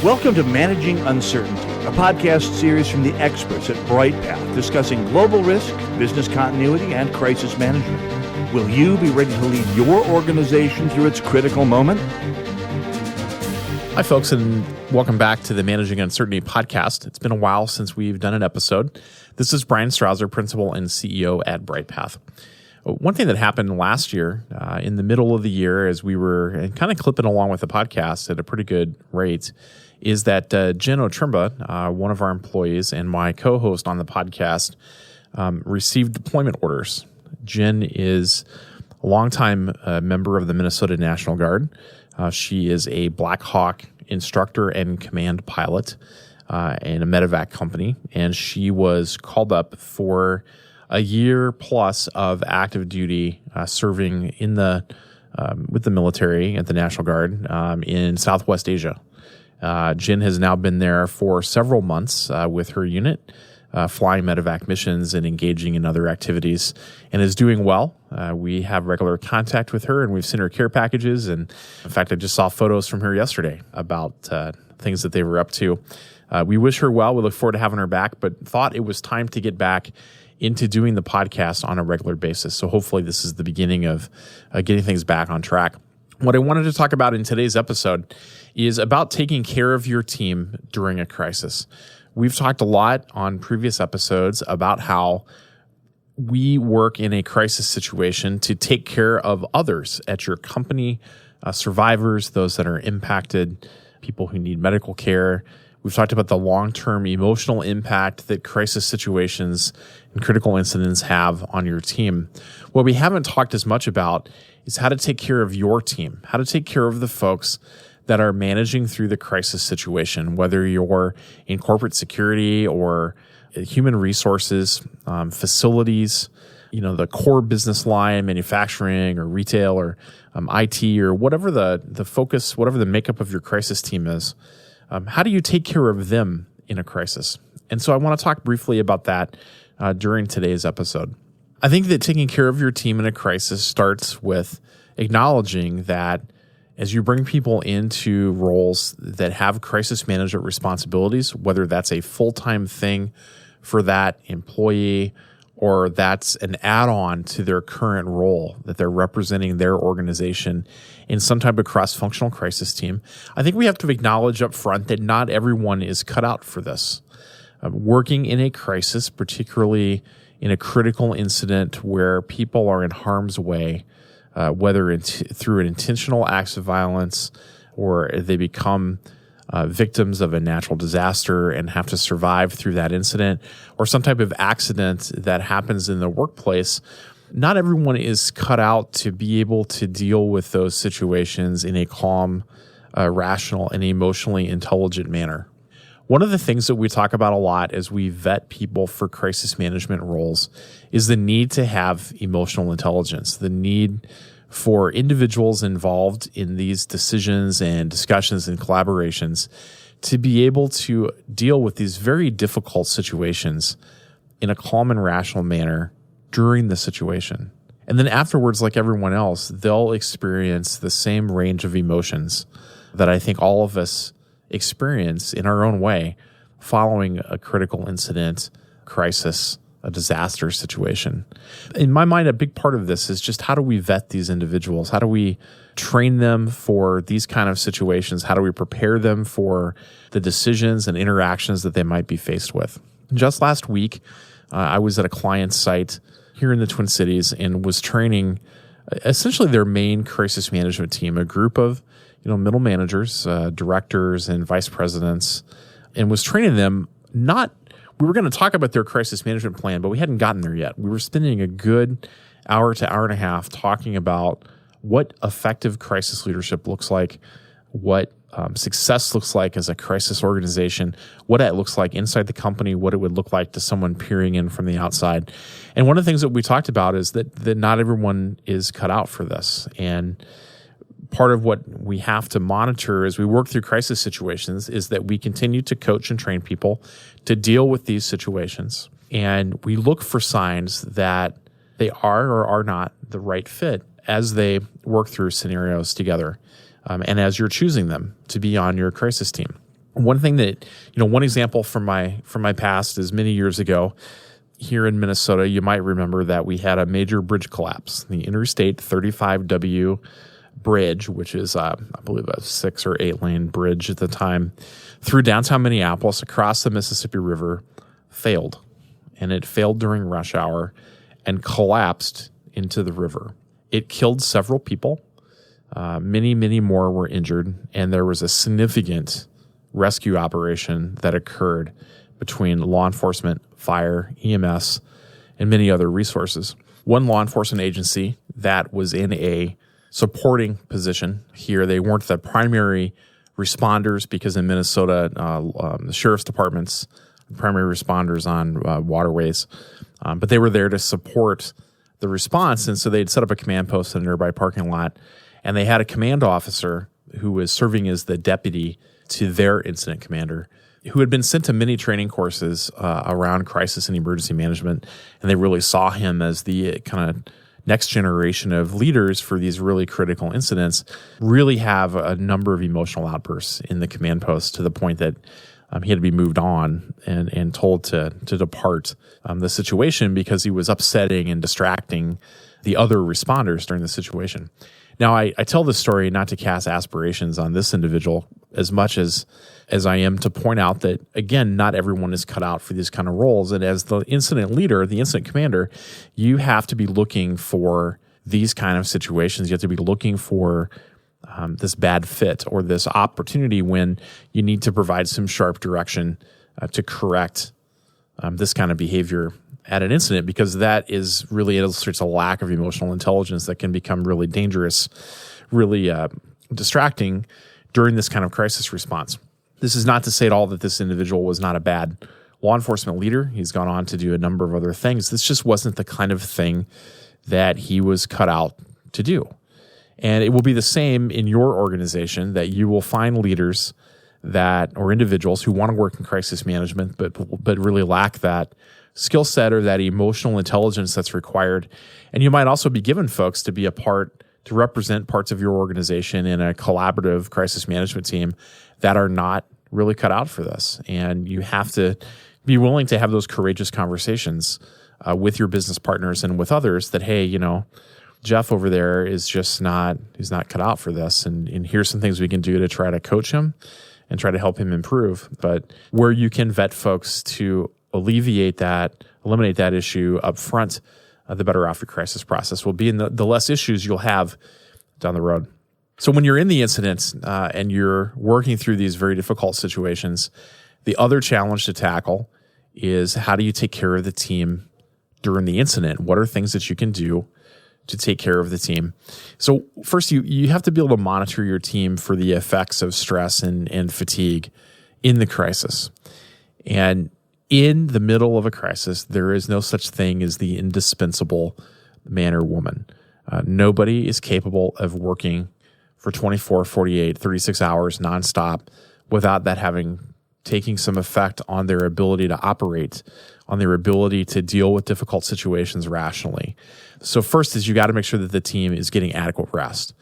Welcome to Managing Uncertainty, a podcast series from the experts at Bryghtpath discussing global risk, business continuity, and crisis management. Will you be ready to lead your organization through its critical moment? Hi, folks, and welcome back to the Managing Uncertainty podcast. It's been a while since we've done an episode. This is Bryan Strawser, Principal and CEO at Bryghtpath. One thing that happened last year, in the middle of the year, as we were kind of clipping along with the podcast at a pretty good rate, is that Jen Otrimba, one of our employees and my co-host on the podcast, received deployment orders. Jen is a longtime member of the Minnesota National Guard. She is a Black Hawk instructor and command pilot in a medevac company, and she was called up for a year plus of active duty serving in the with the military at the National Guard in Southwest Asia. Jen has now been there for several months with her unit, flying medevac missions and engaging in other activities, and is doing well. We have regular contact with her, and we've seen her care packages. And in fact, I just saw photos from her yesterday about things that they were up to. We wish her well. We look forward to having her back, but thought it was time to get back into doing the podcast on a regular basis. So hopefully this is the beginning of getting things back on track. What I wanted to talk about in today's episode is about taking care of your team during a crisis. We've talked a lot on previous episodes about how we work in a crisis situation to take care of others at your company, survivors, those that are impacted, people who need medical care. We've talked about the long-term emotional impact that crisis situations and critical incidents have on your team. What we haven't talked as much about is how to take care of your team, how to take care of the folks that are managing through the crisis situation, whether you're in corporate security or human resources, facilities, the core business line, manufacturing or retail or IT or whatever the focus, whatever the makeup of your crisis team is. How do you take care of them in a crisis? And so I want to talk briefly about that during today's episode. I think that taking care of your team in a crisis starts with acknowledging that as you bring people into roles that have crisis management responsibilities, whether that's a full-time thing for that employee or that's an add-on to their current role that they're representing their organization in some type of cross-functional crisis team, I think we have to acknowledge up front that not everyone is cut out for this. Working in a crisis, particularly in a critical incident where people are in harm's way, whether through an intentional acts of violence or they become victims of a natural disaster and have to survive through that incident, or some type of accident that happens in the workplace, not everyone is cut out to be able to deal with those situations in a calm, rational, and emotionally intelligent manner. One of the things that we talk about a lot as we vet people for crisis management roles is the need to have emotional intelligence, the need for individuals involved in these decisions and discussions and collaborations to be able to deal with these very difficult situations in a calm and rational manner during the situation. And then afterwards, like everyone else, they'll experience the same range of emotions that I think all of us experience in our own way following a critical incident, crisis, a disaster situation. In my mind, a big part of this is just how do we vet these individuals? How do we train them for these kind of situations? How do we prepare them for the decisions and interactions that they might be faced with? Just last week, I was at a client's site here in the Twin Cities and was training essentially their main crisis management team, a group of middle managers, directors, and vice presidents, and was training them. We were going to talk about their crisis management plan, but we hadn't gotten there yet. We were spending a good hour to hour and a half talking about what effective crisis leadership looks like, what success looks like as a crisis organization, what it looks like inside the company, what it would look like to someone peering in from the outside. And one of the things that we talked about is that not everyone is cut out for this. And part of what we have to monitor as we work through crisis situations is that we continue to coach and train people to deal with these situations. And we look for signs that they are or are not the right fit as they work through scenarios together. And as you're choosing them to be on your crisis team. One thing that, one example from my past is many years ago here in Minnesota, you might remember that we had a major bridge collapse. The Interstate 35W bridge, which is, I believe, a 6 or 8 lane bridge at the time, through downtown Minneapolis across the Mississippi River, failed. And it failed during rush hour and collapsed into the river. It killed several people. Many, many more were injured. And there was a significant rescue operation that occurred between law enforcement, fire, EMS, and many other resources. One law enforcement agency that was in a supporting position here, they weren't the primary responders because in Minnesota, the sheriff's department's primary responders on waterways, but they were there to support the response. And so they'd set up a command post in a nearby parking lot, and they had a command officer who was serving as the deputy to their incident commander, who had been sent to many training courses around crisis and emergency management, and they really saw him as the kind of next generation of leaders for these really critical incidents, really have a number of emotional outbursts in the command post to the point that he had to be moved on and told to depart the situation because he was upsetting and distracting the other responders during the situation. Now, I tell this story not to cast aspirations on this individual as much as I am to point out that, again, not everyone is cut out for these kind of roles. And as the incident leader, the incident commander, you have to be looking for these kind of situations. You have to be looking for this bad fit or this opportunity when you need to provide some sharp direction to correct this kind of behavior at an incident, because that is really illustrates a lack of emotional intelligence that can become really dangerous, really distracting during this kind of crisis response. This is not to say at all that this individual was not a bad law enforcement leader. He's gone on to do a number of other things. This just wasn't the kind of thing that he was cut out to do. And it will be the same in your organization, that you will find leaders or individuals who want to work in crisis management, but really lack that skill set or that emotional intelligence that's required. And you might also be given folks to represent parts of your organization in a collaborative crisis management team that are not really cut out for this. And you have to be willing to have those courageous conversations with your business partners and with others that, hey, Jeff over there is just he's not cut out for this. And here's some things we can do to try to coach him and try to help him improve. But where you can vet folks to eliminate that issue up front, the better off your crisis process will be, and the less issues you'll have down the road. So when you're in the incident and you're working through these very difficult situations, the other challenge to tackle is, how do you take care of the team during the incident? What are things that you can do to take care of the team? So first, you have to be able to monitor your team for the effects of stress and fatigue in the crisis. And in the middle of a crisis, there is no such thing as the indispensable man or woman. Nobody is capable of working for 24, 48, 36 hours nonstop without that taking some effect on their ability to operate, on their ability to deal with difficult situations rationally. So first is you got to make sure that the team is getting adequate rest.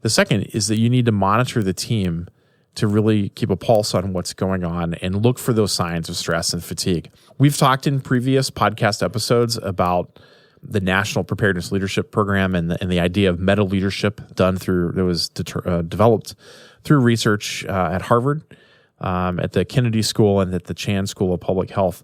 The second is that you need to monitor the team to really keep a pulse on what's going on and look for those signs of stress and fatigue. We've talked in previous podcast episodes about the National Preparedness Leadership Program and the idea of meta leadership developed through research at Harvard, at the Kennedy School, and at the Chan School of Public Health.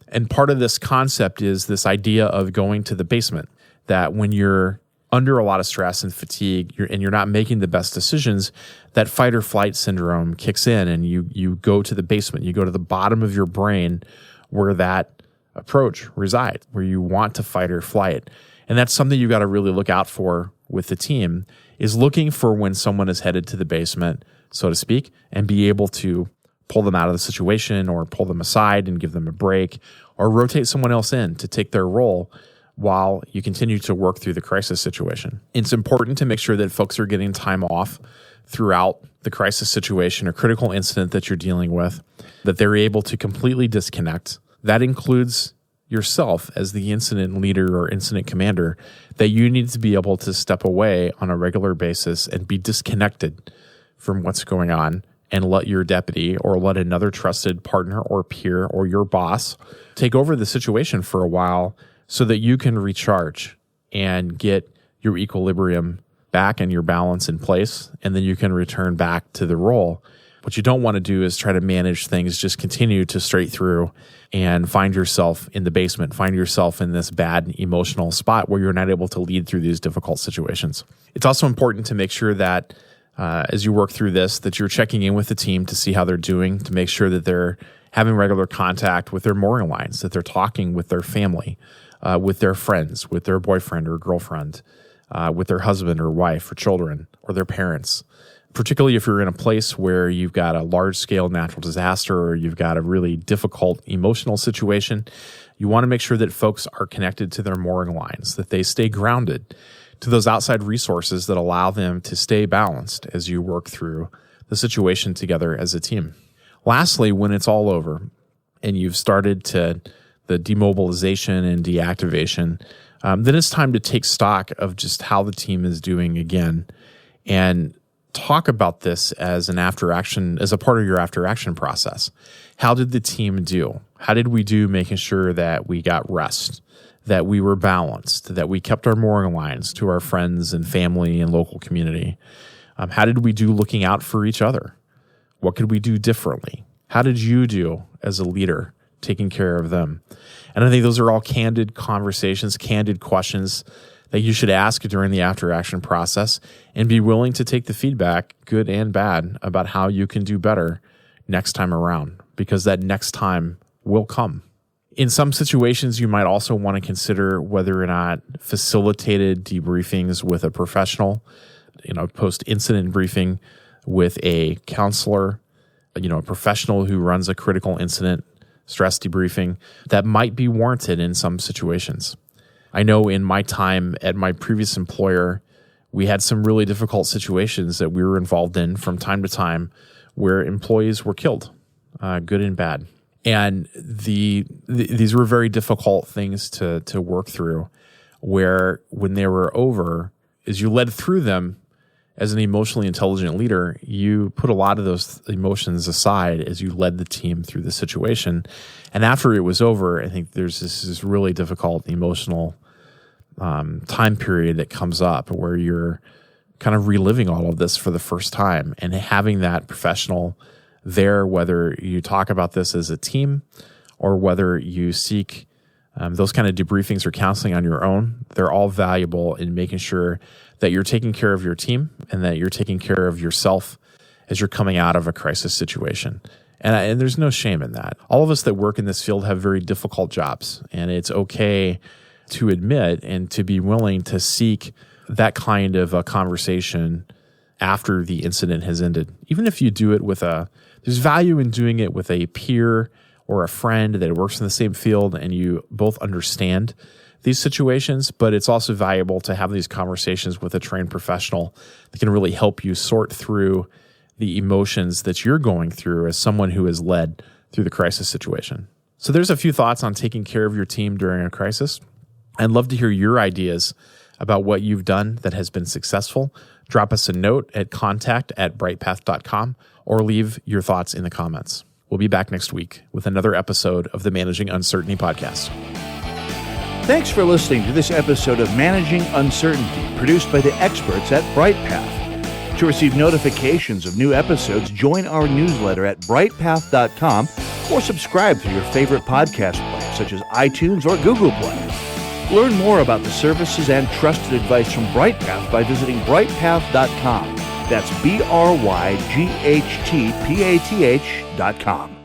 And part of this concept is this idea of going to the basement, that when you're under a lot of stress and fatigue and you're not making the best decisions, that fight or flight syndrome kicks in and you go to the basement. You go to the bottom of your brain where that approach resides, where you want to fight or flight. And that's something you got to really look out for with the team, is looking for when someone is headed to the basement, so to speak, and be able to pull them out of the situation or pull them aside and give them a break, or rotate someone else in to take their role while you continue to work through the crisis situation. It's important to make sure that folks are getting time off throughout the crisis situation or critical incident that you're dealing with, that they're able to completely disconnect. That includes yourself as the incident leader or incident commander, that you need to be able to step away on a regular basis and be disconnected from what's going on and let your deputy or let another trusted partner or peer or your boss take over the situation for a while so that you can recharge and get your equilibrium back and your balance in place, and then you can return back to the role. What you don't want to do is try to manage things, just continue to straight through and find yourself in the basement, find yourself in this bad emotional spot where you're not able to lead through these difficult situations. It's also important to make sure that as you work through this, that you're checking in with the team to see how they're doing, to make sure that they're having regular contact with their mooring lines, that they're talking with their family, with their friends, with their boyfriend or girlfriend, with their husband or wife or children or their parents. Particularly if you're in a place where you've got a large-scale natural disaster or you've got a really difficult emotional situation, you want to make sure that folks are connected to their mooring lines, that they stay grounded to those outside resources that allow them to stay balanced as you work through the situation together as a team. Lastly, when it's all over and you've started the demobilization and deactivation, then it's time to take stock of just how the team is doing again and talk about this as an after action, as a part of your after action process. How did the team do? How did we do making sure that we got rest, that we were balanced, that we kept our mooring lines to our friends and family and local community? How did we do looking out for each other? What could we do differently? How did you do as a leader taking care of them? And I think those are all candid conversations, candid questions that you should ask during the after action process and be willing to take the feedback, good and bad, about how you can do better next time around, because that next time will come. In some situations, you might also want to consider whether or not facilitated debriefings with a professional, post-incident briefing with a counselor, a professional who runs a critical incident stress debriefing, that might be warranted in some situations. I know in my time at my previous employer, we had some really difficult situations that we were involved in from time to time where employees were killed, good and bad. And these were very difficult things to work through, where when they were over, as you led through them as an emotionally intelligent leader, you put a lot of those emotions aside as you led the team through the situation. And after it was over, I think there's this really difficult emotional time period that comes up where you're kind of reliving all of this for the first time, and having that professional there, whether you talk about this as a team or whether you seek those kind of debriefings or counseling on your own, they're all valuable in making sure that you're taking care of your team and that you're taking care of yourself as you're coming out of a crisis situation. And there's no shame in that. All of us that work in this field have very difficult jobs, and it's okay to admit and to be willing to seek that kind of a conversation after the incident has ended. Even if you do it there's value in doing it with a peer or a friend that works in the same field and you both understand these situations, but it's also valuable to have these conversations with a trained professional that can really help you sort through the emotions that you're going through as someone who has led through the crisis situation. So there's a few thoughts on taking care of your team during a crisis. I'd love to hear your ideas about what you've done that has been successful. Drop us a note at contact@bryghtpath.com or leave your thoughts in the comments. We'll be back next week with another episode of the Managing Uncertainty podcast. Thanks for listening to this episode of Managing Uncertainty, produced by the experts at Bryghtpath. To receive notifications of new episodes, join our newsletter at bryghtpath.com or subscribe through your favorite podcast player, such as iTunes or Google Play. Learn more about the services and trusted advice from Bryghtpath by visiting bryghtpath.com. That's BRYGHTPATH.com.